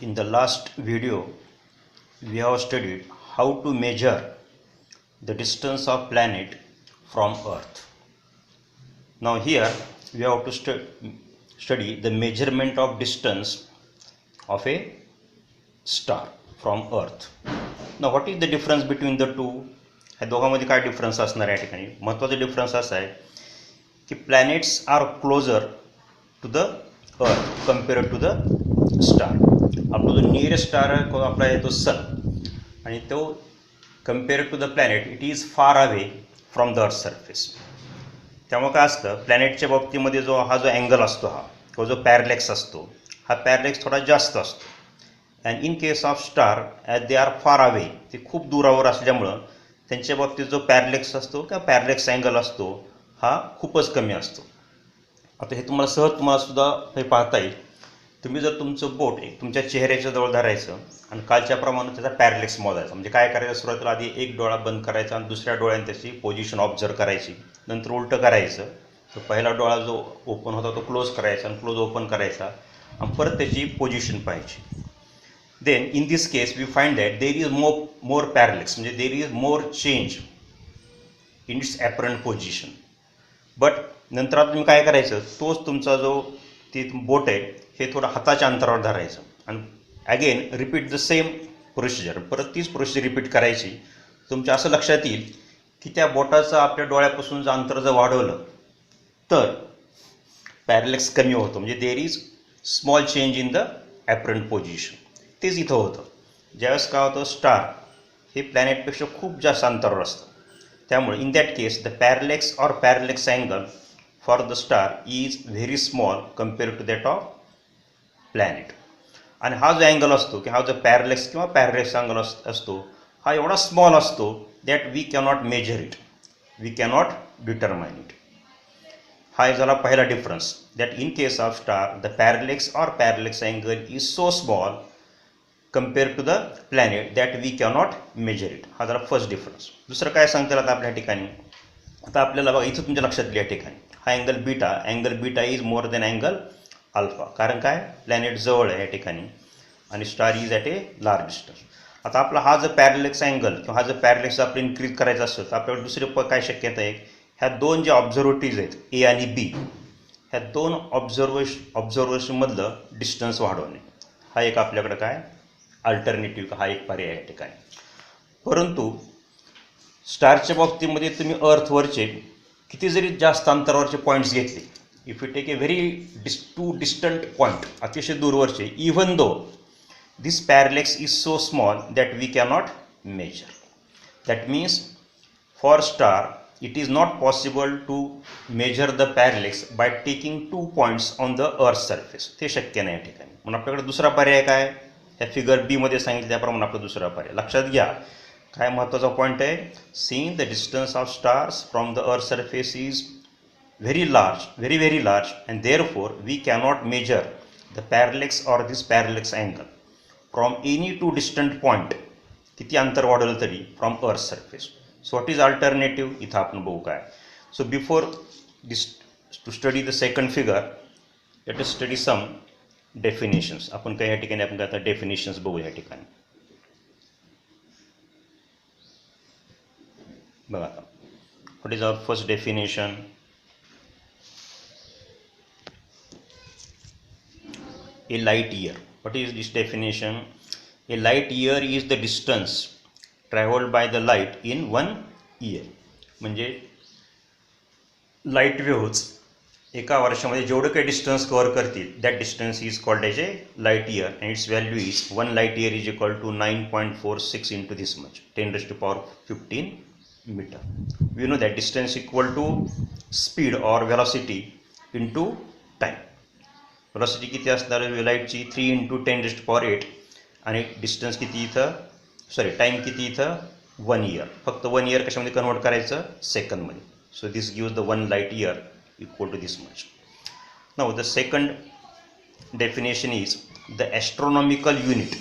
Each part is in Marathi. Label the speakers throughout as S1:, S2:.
S1: In the last video, we have studied how to measure the distance of planet from Earth. Now here we have to study the measurement of distance of a star from Earth. Now what is the difference between the two? ह्या दोघांमध्ये काय डिफरन्स असणार या ठिकाणी? महत्त्वाचा डिफरन्स असा आहे की planets are closer to the earth compared to the star. आपला जो नियरेस्ट स्टार आपला आहे तो सन, आणि तो compared to the planet it is far away from the earth surface. त्यामुळे काय असतं, प्लॅनेटच्या बाबतीमध्ये हा जो अँगल असतो किंवा जो पॅरलेक्स असतो, हा पॅरलेक्स थोडा जास्त असतो. And in case of star as they are far away, ते खूप दूरावर असल्यामुळं त्यांच्या बाबतीत जो पॅरलेक्स असतो किंवा पॅरलेक्स अँगल असतो हा खूपच कमी असतो. आता हे तुम्हाला सुद्धा हे पाहता येईल. तुम्ही जर तुमचं बोट तुमच्या चेहऱ्याच्या जवळ धरायचं आणि कालच्याप्रमाणे त्याचा पॅरलेक्स मोजायचा. म्हणजे काय करायचं, सुरुवातीला आधी एक डोळा बंद करायचा आणि दुसऱ्या डोळ्याने त्याची पोझिशन ऑब्झर्व करायची. नंतर उलटं करायचं, तर पहिला डोळा जो ओपन होता तो क्लोज करायचा आणि क्लोज ओपन करायचा आणि परत त्याची पोझिशन पाहायची. Then in this case we find that there is more parallax, म्हणजे there is more change in its apparent position. But नंतर आता तुम्ही काय करायचं, तोच तुमचा जो ती बोट आहे हे थोडं हाताच्या अंतरावर धरायचं आणि again repeat the same procedure. परत तीच प्रोसिजर रिपीट करायची. तुमच्या असं लक्षात येईल की त्या बोटाचं आपल्या डोळ्यापासून जर अंतर जर वाढवलं तर पॅरलेक्स कमी होतं, म्हणजे there is small change in the apparent position. तेच इथं होतं. ज्यावेळेस काय होतं, स्टार हे प्लॅनेटपेक्षा खूप जास्त अंतरावर असतं. त्यामुळे in that case the parallax or parallax angle for the star is very small compared to that of planet. आणि हा जो अँगल असतो की हा जो पॅरलेक्स किंवा पॅरलेक्स अँगल असतो हा एवढा स्मॉल असतो that we cannot measure it, we cannot determine it. हा झाला पहिला difference, that in case of star the parallax or parallax angle is so small compared to the planet that we cannot measure it. हा झाला फर्स्ट डिफरन्स. दुसरं काय सांगता येईल आता आपल्या ठिकाणी? आता आपल्याला बघा इथं तुमच्या लक्षात येईल या ठिकाणी हा angle beta is more than angle alpha. कारण काय, प्लॅनेट जवळ आहे या ठिकाणी आणि star is at a large distance. आता आपला हा जर पॅरलेक्स अँगल किंवा हा जर पॅरलेक्स आपल्याला इन्क्रीज करायचा असेल तर आपल्याला दुसरे काय शक्यता आहे, ह्या दोन ज्या ऑब्झर्वेटरीज आहेत ए आणि बी, ह्या दोन ऑब्झर्वेशनमधलं डिस्टन्स वाढवणे हा एक आपल्याकडं काय अल्टरनेटिव्ह, हा एक पर्याय या ठिकाणी. परंतु स्टारच्या बाबतीमध्ये तुम्ही अर्थवरचे किती जरी जास्त अंतरावरचे पॉईंट्स घेतले, if you take a too distant point, अतिशय दूरवरचे, even though this parallax is so small that we cannot measure. That means for star it is not possible to measure the parallax by taking 2 points on the earth surface. ते शक्य नाही या ठिकाणी. म्हणून आपल्याकडे दुसरा पर्याय काय, ह्या फिगर बीमध्ये सांगितलं त्याप्रमाणे आपला दुसरा पर्याय. लक्षात घ्या काय महत्त्वाचा पॉईंट आहे, seeing the distance of stars from the earth surface is very large and therefore we cannot measure the parallax or this parallax angle from any two distant point किती अंतर वाढवलं तरी from earth surface. So what is alternative इथं आपण बघू काय. So before this to study the second figure let us study some definitions. आपण काय या ठिकाणी आपण आता डेफिनेशन्स बघू या ठिकाणी. बघा what is our first definition. A light year. What is this definition? A light year is the distance traveled by the light in 1 year. म्हणजे लाईट वेव्हज एका वर्षामध्ये जेवढं काही डिस्टन्स कव्हर करतील that distance is called as a light year and its value is 1 light year is equal to 9.46 into this much 10⁻15 meter. We know that distance equal to speed or velocity into time. Velocity किती असणार लाईटची 3 × 10⁸ आणि डिस्टन्स किती इथं टाईम किती इथं 1 इयर. फक्त 1 इयर कशामध्ये कन्वर्ट करायचं, सेकंडमध्ये. So this gives the 1 light year equal to this much. Now the second definition is the astronomical unit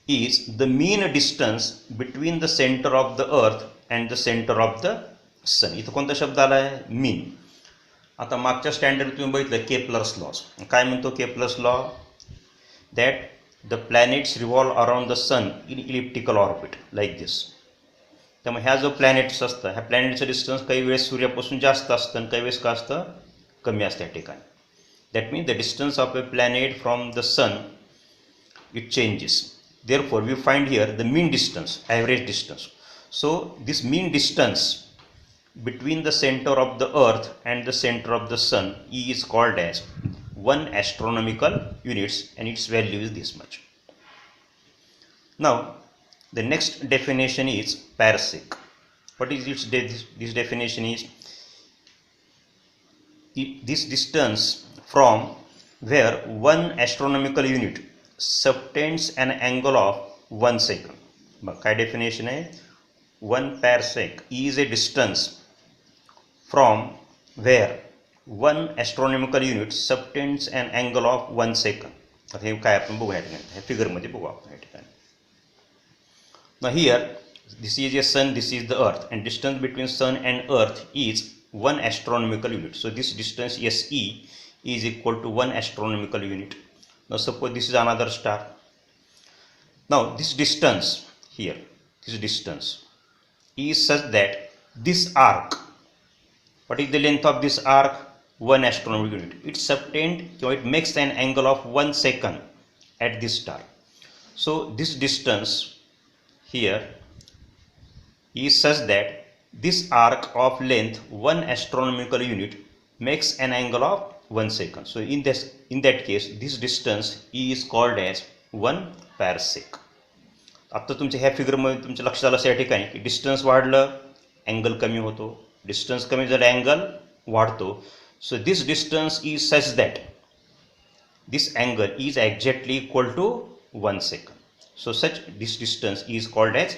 S1: is the mean distance between the centre of the earth and the centre of the sun. इथं कोणता शब्द आला आहे, मीन. आता मागच्या स्टँडर्ड तुम्ही बघितलं केपलर्स लॉज. काय म्हणतो Kepler's law, that the planets revolve around the sun in elliptical orbit like this. त्यामुळे ह्या जो प्लॅनेट्स असतं ह्या प्लॅनेटचं डिस्टन्स काही वेळेस सूर्यापासून जास्त असतं आणि काही वेळेस का असतं कमी असतं या ठिकाणी. That means the distance of a planet from the sun it changes. Therefore, we find here the mean distance, average distance. So, this mean distance between the center of the earth and the center of the sun is called as 1 astronomical units, and its value is this much. Now, the next definition is parsec. What is its this definition is this distance from where 1 astronomical unit subtends an angle of 1 second. मग काय डेफिनेशन आहे 1 parsec is a distance from where 1 astronomical unit subtends an angle of 1 second. आता हे काय आपण बघूया ह्या फिगरमध्ये बघू आपण या ठिकाणी. Now here this is a sun, this is the earth, and distance between sun and earth is 1 astronomical unit. So this distance SE is equal to 1 astronomical unit. Now suppose this is another star. Now this distance here, this distance is such that this arc, what is the length of this arc? 1 astronomical unit. It subtend, so it makes an angle of 1 second at this star. So this distance here is such that this arc of length 1 astronomical unit makes an angle of 1 second. So in that case this distance is called as 1 parsec. आता तुमच्या ह्या फिगरमध्ये तुमच्या लक्षात आलं या ठिकाणी की डिस्टन्स वाढलं अँगल कमी होतो, डिस्टन्स कमी झालं अँगल वाढतो. So this distance is such that this angle is exactly equal to 1 second. So such this distance is called as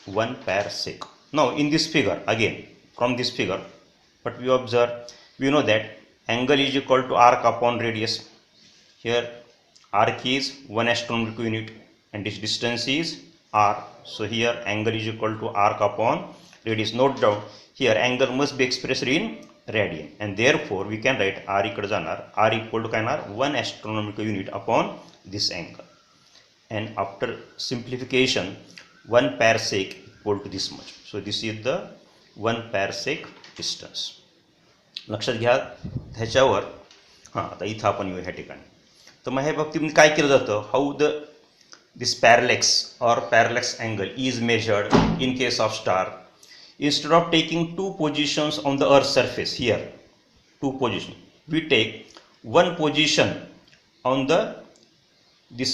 S1: 1 parsec. Now in this figure, again from this figure what we observe, we know that angle is equal to arc upon radius. Here arc is 1 astronomical unit and this distance is r. So here angle is equal to arc upon radius. Note down here angle must be expressed in radian, and therefore we can write r इकडे जाणार r equal to काय येणार 1 astronomical unit upon this angle. And after simplification 1 parsec equal to this much. So this is the 1 parsec distance. लक्षात घ्या ह्याच्यावर हां आता इथं आपण येऊ ह्या ठिकाणी. तर मग ह्या बाबतीत काय केलं जातं, how this parallax or parallax angle is measured in case of star. Instead of taking 2 positions on the earth surface, here 2 positions, we take 1 position on this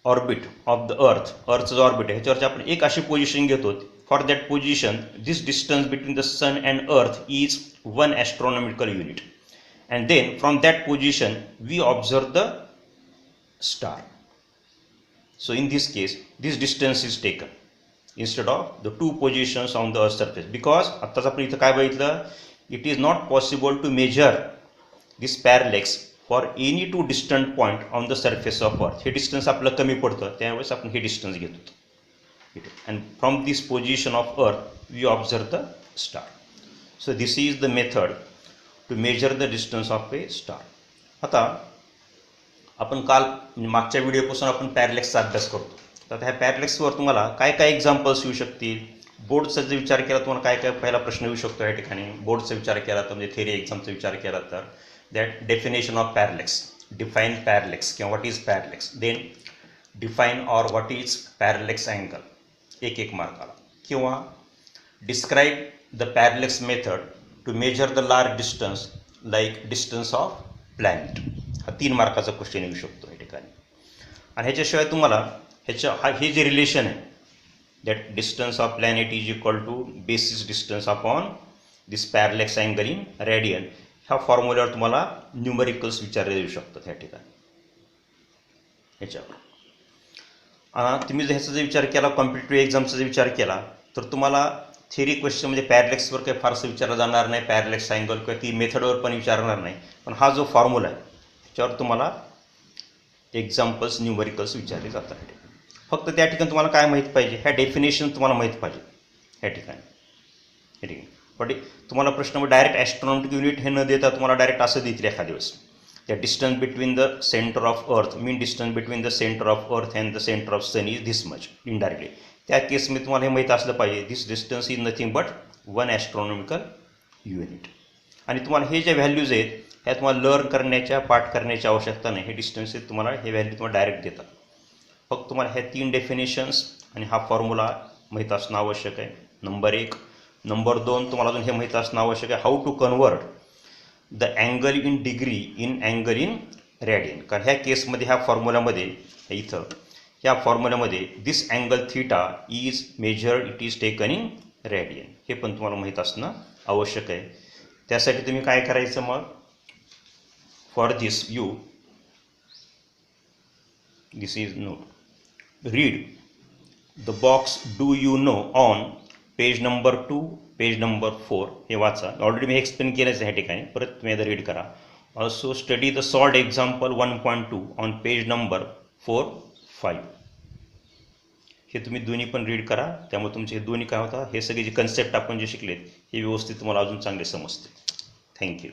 S1: orbit of the earth's orbit. ह्याच्यावरची आपण एक अशी पोझिशन घेतो. For that position, this distance between the sun and earth is 1 astronomical unit, and then from that position we observe the star. So in this case this distance is taken instead of the 2 positions on the earth surface, because आत्ताच आपण इथं काय बघितलं, it is not possible to measure this parallax for any 2 distant point on the surface of earth. हे डिस्टन्स आपलं कमी पडतं त्यावेळेस आपण हे डिस्टन्स घेतो. And from this position of earth we observe the star. So this is the method to measure the distance of a star. आता आपण काल मागच्या व्हिडिओपासून आपण पॅरलेक्सचा अभ्यास करतो. तर ह्या पॅरलेक्सवर तुम्हाला काय काय एक्झाम्पल्स येऊ शकतील. बोर्डचा जर विचार केला तुम्हाला काय काय पहिला प्रश्न येऊ शकतो या ठिकाणी. बोर्डचा विचार केला तर म्हणजे थेरी एक्झामचा विचार केला तर that definition of parallax, define parallax किंवा what is parallax, then define or what is parallax angle, एक मार्काला. किंवा describe the parallax method to measure the large distance like distance of planet. हा 3 मार्काचा क्वेश्चन येऊ शकतो या ठिकाणी. आणि ह्याच्याशिवाय तुम्हाला हे जे रिलेशन आहे that distance of planet is equal to basis distance upon this parallax angle in radian, ह्या फॉर्म्युल्यावर तुम्हाला न्यूमरिकल्स विचारले येऊ शकतात या ठिकाणी. ह्याच्यावर तुम्ही जर ह्याचा जर विचार केला, कॉम्पिटेटिव्ह एक्झामचा जर विचार केला तर तुम्हाला थेरी क्वेश्चन म्हणजे पॅरलेक्सवर काही फारसं विचारलं जाणार नाही, पॅरलेक्स अँगल किंवा ती मेथडवर पण विचारणार नाही. पण हा जो फॉर्म्युला आहे त्याच्यावर तुम्हाला एक्झाम्पल्स न्यूमरिकल्स विचारले जातात. फक्त त्या ठिकाणी तुम्हाला काय माहीत पाहिजे, ह्या डेफिनेशन तुम्हाला माहीत पाहिजे ह्या ठिकाणी. हे ठीक आहे. पण तुम्हाला प्रश्न डायरेक्ट ॲस्ट्रॉनॉमिकल युनिट हे न देता तुम्हाला डायरेक्ट असं देतील एखाद्या वेळेस. the distance between the center of earth, mean distance between the center of earth and the center of sun is this much indirectly. त्या केसमध्ये तुम्हाला हे माहीत असलं पाहिजे, this distance is nothing but 1 astronomical unit. आणि तुम्हाला हे ज्या व्हॅल्यूज आहेत ह्या तुम्हाला लर्न करण्याच्या, पाठ करण्याची आवश्यकता नाही. हे डिस्टन्सेस तुम्हाला हे व्हॅल्यू तुम्हाला डायरेक्ट देतात. फक्त तुम्हाला ह्या 3 डेफिनेशन्स आणि हा फॉर्म्युला माहीत असणं आवश्यक आहे, नंबर 1. नंबर 2, तुम्हाला अजून हे माहीत असणं आवश्यक आहे, how to convert the angle in degree in angle in radian. कारण ह्या केसमध्ये ह्या फॉर्म्युल्यामध्ये इथं ह्या फॉर्म्युल्यामध्ये this angle theta is measured, it is taken in radian. हे पण तुम्हाला माहीत असणं आवश्यक आहे. त्यासाठी तुम्ही काय करायचं मग, for this you this is note, read the box do you know on page number 2, page number 4 हे वाचा. ऑलरेडी मी एक्सप्लेन केलंच आहे ह्या ठिकाणी, परत तुम्ही आता रीड करा. Also study the solved example 1.2 on page number 4, 5. हे तुम्ही दोन्ही पण रीड करा. त्यामुळे तुमचे हे दोन्ही काय होता, हे सगळे जे कन्सेप्ट आपण जे शिकलेत हे व्यवस्थित तुम्हाला अजून चांगले समजते. थँक्यू.